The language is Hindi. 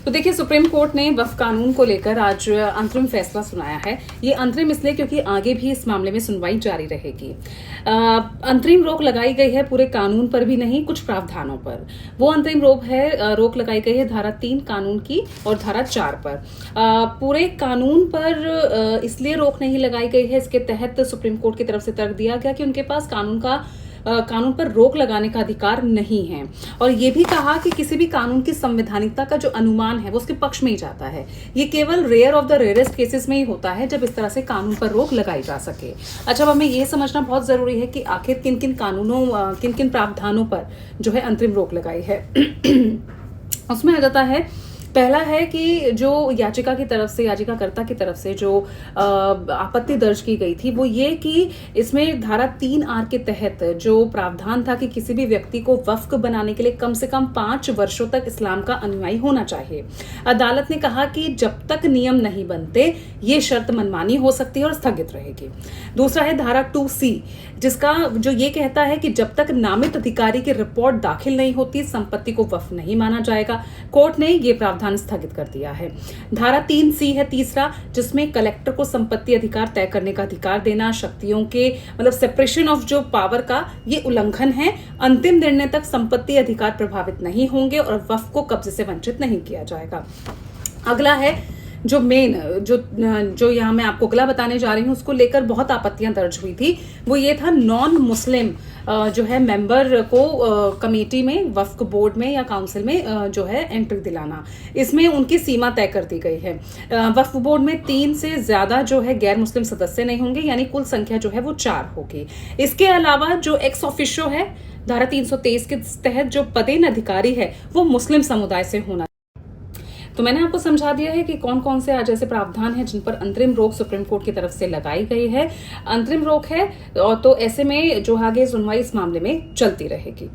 तो देखिए, सुप्रीम कोर्ट ने वक्फ कानून को लेकर आज अंतरिम फैसला सुनाया है। ये अंतरिम इसलिए क्योंकि आगे भी इस मामले में सुनवाई जारी रहेगी। अंतरिम रोक लगाई गई है पूरे कानून पर भी नहीं, कुछ प्रावधानों पर। वो अंतरिम रोक लगाई गई है धारा 3 कानून की और धारा 4 पर। पूरे कानून पर इसलिए रोक नहीं लगाई गई है, इसके तहत सुप्रीम कोर्ट की तरफ से तर्क दिया गया कि उनके पास कानून पर रोक लगाने का अधिकार नहीं है। और ये भी कहा कि किसी भी कानून की संवैधानिकता का जो अनुमान है वो उसके पक्ष में ही जाता है। ये केवल rare of the rarest cases में ही होता है जब इस तरह से कानून पर रोक लगाई जा सके। अच्छा, अब हमें ये समझना बहुत जरूरी है कि आखिर किन किन प्रावधानों पर जो है अंतरिम रोक लगाई है। उसमें आ जाता है, पहला है कि जो याचिकाकर्ता की तरफ से जो आपत्ति दर्ज की गई थी वो ये कि इसमें धारा 3R के तहत जो प्रावधान था कि किसी भी व्यक्ति को वक्फ बनाने के लिए कम से कम 5 वर्षों तक इस्लाम का अनुयायी होना चाहिए। अदालत ने कहा कि जब तक नियम नहीं बनते ये शर्त मनमानी हो सकती है और स्थगित रहेगी। दूसरा है धारा 2C, जिसका जो ये कहता है कि जब तक नामित अधिकारी की रिपोर्ट दाखिल नहीं होती संपत्ति को वक्फ नहीं माना जाएगा। कोर्ट ने ये प्रावधान स्थगित कर दिया है। धारा 3C है तीसरा, जिसमें कलेक्टर को संपत्ति अधिकार तय करने का अधिकार देना, शक्तियों के मतलब सेपरेशन ऑफ जो पावर का ये उल्लंघन है। अंतिम निर्णय तक संपत्ति अधिकार प्रभावित नहीं होंगे और वक्फ को कब्जे से वंचित नहीं किया जाएगा। अगला है जो यहाँ मैं आपको अगला बताने जा रही हूँ, उसको लेकर बहुत आपत्तियां दर्ज हुई थी। वो ये था नॉन मुस्लिम जो है मेंबर को कमेटी में, वक्फ बोर्ड में या काउंसिल में जो है एंट्री दिलाना। इसमें उनकी सीमा तय कर दी गई है। वक्फ बोर्ड में 3 से ज्यादा जो है गैर मुस्लिम सदस्य नहीं होंगे, यानी कुल संख्या जो है वो 4 होगी। इसके अलावा जो एक्स ऑफिशियो है धारा 323 के तहत जो पदेन अधिकारी है वो मुस्लिम समुदाय से होना। तो मैंने आपको समझा दिया है कि कौन कौन से आज ऐसे प्रावधान हैं जिन पर अंतरिम रोक सुप्रीम कोर्ट की तरफ से लगाई गई है। अंतरिम रोक है और तो ऐसे में जो आगे सुनवाई इस मामले में चलती रहेगी।